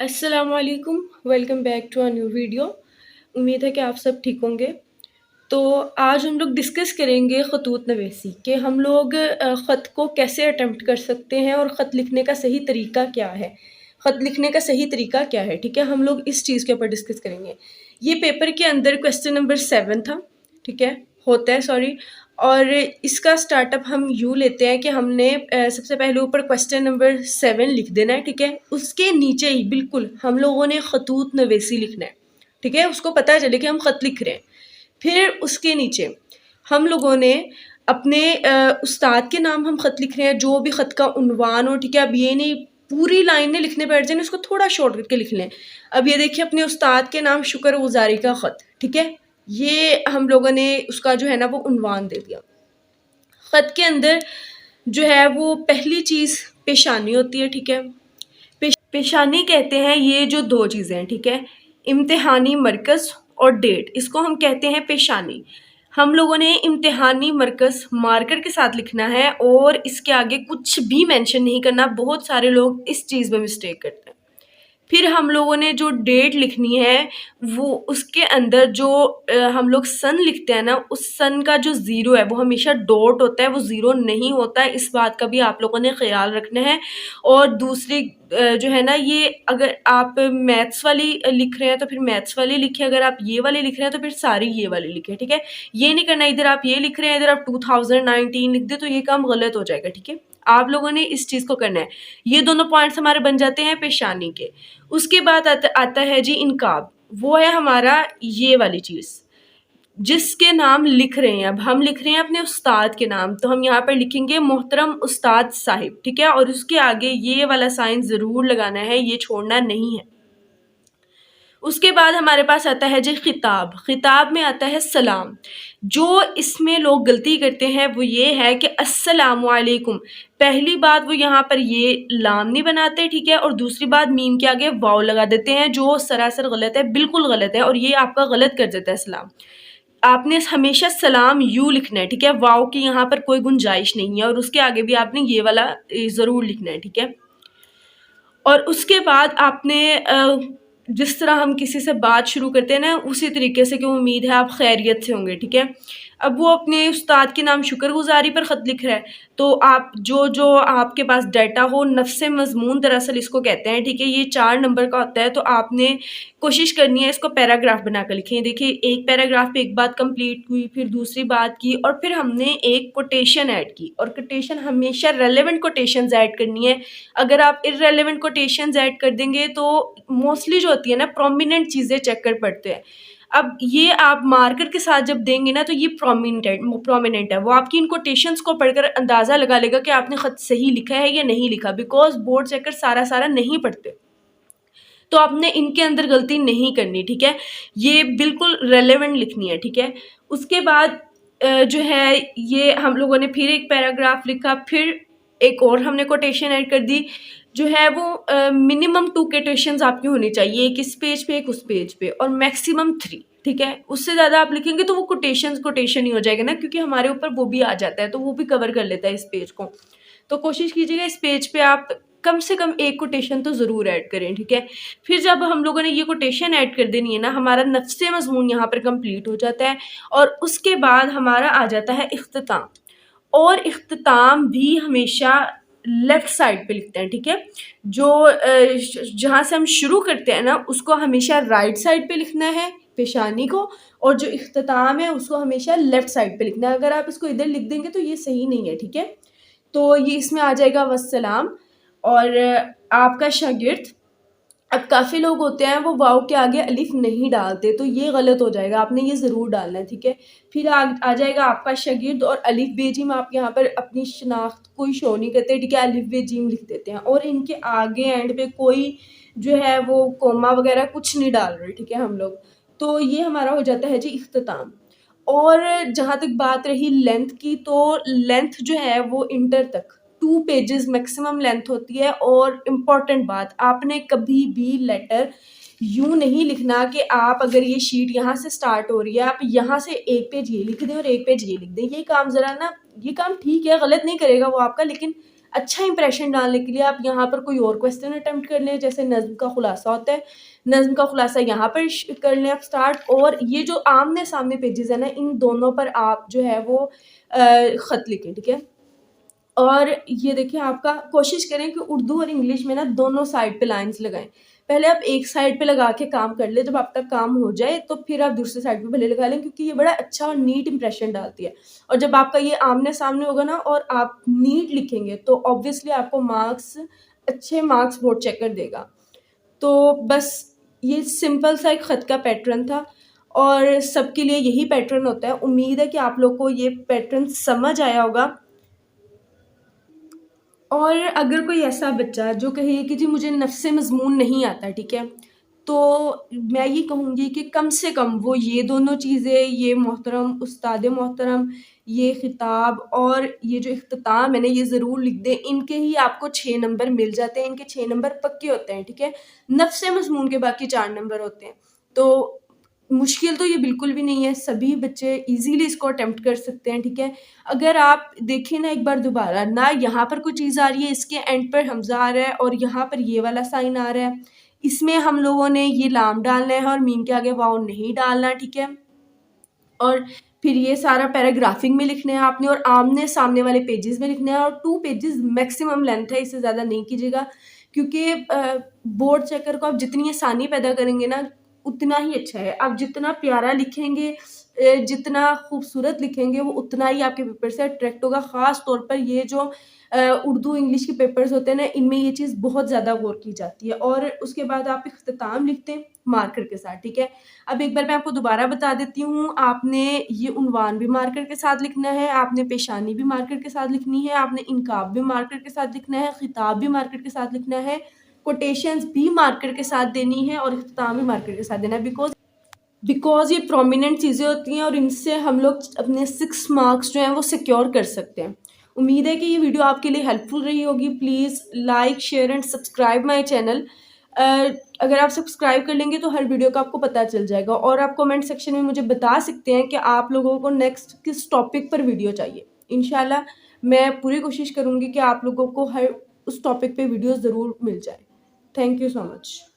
अस्सलामुअलैकुम, welcome back to a new video. उम्मीद है कि आप सब ठीक होंगे। तो आज हम लोग डिस्कस करेंगे ख़तूत नवीसी कि हम लोग ख़त को कैसे अटेम्प्ट कर सकते हैं और ख़त लिखने का सही तरीका क्या है। ख़त लिखने का सही तरीका क्या है, ठीक है, हम लोग इस चीज़ के ऊपर डिस्कस करेंगे। ये पेपर के अंदर क्वेश्चन नंबर 7 था, ठीक है, होता है, सॉरी। और इसका स्टार्टअप हम यूँ लेते हैं कि हमने सबसे पहले ऊपर क्वेश्चन नंबर 7 लिख देना है, ठीक है। उसके नीचे ही बिल्कुल हम लोगों ने ख़तूत नवीसी लिखना है, ठीक है, उसको पता चले कि हम ख़त लिख रहे हैं। फिर उसके नीचे हम लोगों ने अपने उस्ताद के नाम हम ख़त लिख रहे हैं, जो भी ख़त का उन्वान हो, ठीक है। अब ये नहीं पूरी लाइन में लिखने बैठ जाए, उसको थोड़ा शॉर्ट करके लिख लें। अब ये देखिए, अपने उस्ताद के नाम शुक्रगुज़ारी का ख़त, ठीक है, ये हम लोगों ने उसका जो है ना वो उन्वान दे दिया। ख़त के अंदर जो है वो पहली चीज़ पेशानी होती है, ठीक है। पेशानी कहते हैं ये जो दो चीज़ें हैं, ठीक है, इम्तिहानी मरकज़ और डेट, इसको हम कहते हैं पेशानी। हम लोगों ने इम्तिहानी मरकज़ मार्कर के साथ लिखना है और इसके आगे कुछ भी मेंशन नहीं करना। बहुत सारे लोग इस चीज़ में मिस्टेक करते हैं। फिर हम लोगों ने जो डेट लिखनी है वो उसके अंदर जो हम लोग सन लिखते हैं ना, उस सन का जो ज़ीरो है वो हमेशा डॉट होता है, वो ज़ीरो नहीं होता है। इस बात का भी आप लोगों ने ख्याल रखना है। और दूसरी जो है ना, ये अगर आप मैथ्स वाली लिख रहे हैं तो फिर मैथ्स वाली लिखें, अगर आप ये वाली लिख रहे हैं तो फिर सारी ये वाली लिखें, ठीक है। ये नहीं करना इधर आप ये लिख रहे हैं इधर आप 2019 लिख दे, तो ये काम गलत हो जाएगा, ठीक है। आप लोगों ने इस चीज़ को करना है। ये दोनों पॉइंट्स हमारे बन जाते हैं पेशानी के। उसके बाद आता है जी इनकाब, वो है हमारा ये वाली चीज़ जिसके नाम लिख रहे हैं। अब हम लिख रहे हैं अपने उस्ताद के नाम, तो हम यहाँ पर लिखेंगे मोहतरम उस्ताद साहिब, ठीक है। और उसके आगे ये वाला साइन ज़रूर लगाना है, ये छोड़ना नहीं है। उसके बाद हमारे पास आता है जी खिताब। खिताब में आता है सलाम। जो इसमें लोग गलती करते हैं वो ये है कि अस्सलामु अलैकुम, पहली बात वो यहाँ पर ये लाम नहीं बनाते, ठीक है, और दूसरी बात मीम के आगे वाव लगा देते हैं, जो सरासर गलत है, बिल्कुल गलत है, और ये आपका गलत कर देता है सलाम। आपने हमेशा सलाम यू लिखना है, ठीक है, वाव की यहाँ पर कोई गुंजाइश नहीं है, और उसके आगे भी आपने ये वाला ज़रूर लिखना है, ठीक है। और उसके बाद आपने जिस तरह हम किसी से बात शुरू करते हैं ना, उसी तरीके से कि उम्मीद है आप खैरियत से होंगे, ठीक है। अब वो अपने उस्ताद के नाम शुक्रगुज़ारी पर ख़त लिख रहा है, तो आप जो आपके पास डाटा हो, नफ्से मज़मून दरअसल इसको कहते हैं, ठीक है। ये 4 नंबर का होता है, तो आपने कोशिश करनी है इसको पैराग्राफ बनाकर लिखें। देखिए, एक पैराग्राफ पे एक बात कंप्लीट हुई, फिर दूसरी बात की, और फिर हमने एक कोटेशन ऐड की, और कोटेशन हमेशा रेलेवेंट कोटेशंस ऐड करनी है। अगर आप इर्रेलेवेंट कोटेशंस ऐड कर देंगे तो मोस्टली जो होती है ना, प्रोमिनेंट चीज़ें चेक कर पड़ते हैं। अब ये आप मार्कर के साथ जब देंगे ना, तो ये प्रोमिनेंट है, वो आपकी इन कोटेशंस को पढ़कर अंदाज़ा लगा लेगा कि आपने ख़त सही लिखा है या नहीं लिखा, बिकॉज बोर्ड चेकर सारा सारा नहीं पढ़ते, तो आपने इनके अंदर गलती नहीं करनी, ठीक है। ये बिल्कुल रेलेवेंट लिखनी है, ठीक है। उसके बाद जो है ये हम लोगों ने फिर एक पैराग्राफ लिखा, फिर एक और हमने कोटेशन ऐड कर दी, जो है वो मिनिमम 2 कोटेशंस आपकी होनी चाहिए, एक इस पेज पे एक उस पेज पे, और मैक्सिमम 3, ठीक है। उससे ज़्यादा आप लिखेंगे तो वो कोटेशन ही हो जाएगा ना, क्योंकि हमारे ऊपर वो भी आ जाता है, तो वो भी कवर कर लेता है इस पेज को। तो कोशिश कीजिएगा इस पेज पे आप कम से कम एक कोटेशन तो ज़रूर ऐड करें, ठीक है। फिर जब हम लोगों ने ये कोटेशन ऐड कर देनी है ना, हमारा नफ्से मज़मून यहाँ पर कंप्लीट हो जाता है, और उसके बाद हमारा आ जाता है इख्तिताम। और इख्तिताम भी हमेशा लेफ़्ट साइड पे लिखते हैं, ठीक है। जो जहाँ से हम शुरू करते हैं ना, उसको हमेशा राइट साइड पे लिखना है पेशानी को, और जो इख्तिताम है उसको हमेशा लेफ़्ट साइड पे लिखना है। अगर आप इसको इधर लिख देंगे तो ये सही नहीं है, ठीक है। तो ये इसमें आ जाएगा वस्सलाम। और आपका शागिर्द, अब काफ़ी लोग होते हैं वो वाव के आगे अलिफ नहीं डालते, तो ये गलत हो जाएगा, आपने ये ज़रूर डालना है, ठीक है। फिर आ जाएगा आपका शागिर्द, और अलिफ बेजिम आप यहाँ पर अपनी शनाख्त कोई शो नहीं करते, ठीक है, अलिफ बेजिम लिख देते हैं, और इनके आगे एंड पे कोई जो है वो कोमा वगैरह कुछ नहीं डाल रहे, ठीक है, हम लोग। तो ये हमारा हो जाता है जी इख्तिताम। और जहाँ तक बात रही लेंथ की, तो लेंथ जो है वो इंटर तक 2 पेजेस मैक्सिमम लेंथ होती है। और इम्पॉर्टेंट बात, आपने कभी भी लेटर यूँ नहीं लिखना कि आप अगर ये शीट यहाँ से स्टार्ट हो रही है, आप यहाँ से एक पेज ये लिख दें और एक पेज ये लिख दें। ये काम ज़रा ना, ये काम ठीक है, गलत नहीं करेगा वो आपका, लेकिन अच्छा इंप्रेशन डालने के लिए आप यहाँ पर कोई और क्वेश्चन अटेम्प्ट कर लें, जैसे नज़्म का खुलासा होता है, नज़्म का खुलासा यहाँ पर कर लें आप स्टार्ट। और ये जो आमने सामने पेजेस है ना, इन दोनों पर आप जो है वो ख़त लिखें, ठीक है। और ये देखिए, आपका कोशिश करें कि उर्दू और इंग्लिश में ना दोनों साइड पे लाइंस लगाएं। पहले आप एक साइड पे लगा के काम कर ले, जब आपका काम हो जाए तो फिर आप दूसरे साइड पे भले लगा लें, क्योंकि ये बड़ा अच्छा और नीट इंप्रेशन डालती है। और जब आपका ये आमने सामने होगा ना और आप नीट लिखेंगे तो ऑब्वियसली आपको मार्क्स, अच्छे मार्क्स बोर्ड चेक कर देगा। तो बस ये सिंपल सा एक ख़त का पैटर्न था और सबके लिए यही पैटर्न होता है। उम्मीद है कि आप लोग को ये पैटर्न समझ आया होगा। और अगर कोई ऐसा बच्चा जो कहे कि जी मुझे नफ़्से मज़मून नहीं आता, ठीक है, तो मैं ये कहूँगी कि कम से कम वो ये दोनों चीज़ें, ये मोहतरम उस्ताद मोहतरम, ये खिताब और ये जो इख्तिताम है ना, ये ज़रूर लिख दें। इनके ही आपको 6 नंबर मिल जाते हैं, इनके 6 नंबर पक्के होते हैं, ठीक है। नफ़्से मज़मून के बाकी 4 नंबर होते हैं। तो मुश्किल तो ये बिल्कुल भी नहीं है, सभी बच्चे ईज़िली इसको अटेम्प्ट कर सकते हैं, ठीक है। अगर आप देखें ना एक बार दोबारा, ना यहाँ पर कोई चीज़ आ रही है, इसके एंड पर हमज़ा आ रहा है और यहाँ पर ये वाला साइन आ रहा है, इसमें हम लोगों ने ये लाम डालना है और मीम के आगे वाव नहीं डालना, ठीक है। और फिर ये सारा पैराग्राफिंग में लिखना है आपने और आमने सामने वाले पेजेस में लिखना है, और 2 पेजेस मैक्सिमम लेंथ है, इससे ज़्यादा नहीं कीजिएगा, क्योंकि बोर्ड चेकर को आप जितनी आसानी पैदा करेंगे ना, उतना ही अच्छा है। आप जितना प्यारा लिखेंगे, जितना खूबसूरत लिखेंगे, वो उतना ही आपके पेपर से अट्रैक्ट होगा। ख़ास तौर पर ये जो उर्दू इंग्लिश के पेपर्स होते हैं ना, इनमें ये चीज़ बहुत ज़्यादा गौर की जाती है। और उसके बाद आप इख्तिताम लिखते हैं मार्कर के साथ, ठीक है। अब एक बार मैं आपको दोबारा बता देती हूँ, आपने ये उन्वान भी मार्कर के साथ लिखना है, आपने पेशानी भी मार्कर के साथ लिखनी है, आपने इनकाब भी मार्कर के साथ लिखना है, खिताब भी मार्कर के साथ लिखना है, कोटेशंस भी मार्कर के साथ देनी है और इख्तिताम भी मार्कर के साथ देना है। बिकॉज़ ये प्रोमिनेंट चीज़ें होती हैं और इनसे हम लोग अपने 6 मार्क्स जो हैं वो सिक्योर कर सकते हैं। उम्मीद है कि ये वीडियो आपके लिए हेल्पफुल रही होगी। Please like, share and subscribe my channel. अगर आप सब्सक्राइब कर लेंगे तो हर वीडियो का आपको पता चल जाएगा, और आप कमेंट सेक्शन में मुझे बता सकते हैं कि आप लोगों को नेक्स्ट किस टॉपिक पर वीडियो चाहिए। इंशाल्लाह मैं पूरी कोशिश करूँगी कि आप लोगों को हर उस टॉपिक पे वीडियो ज़रूर मिल जाए। Thank you so much.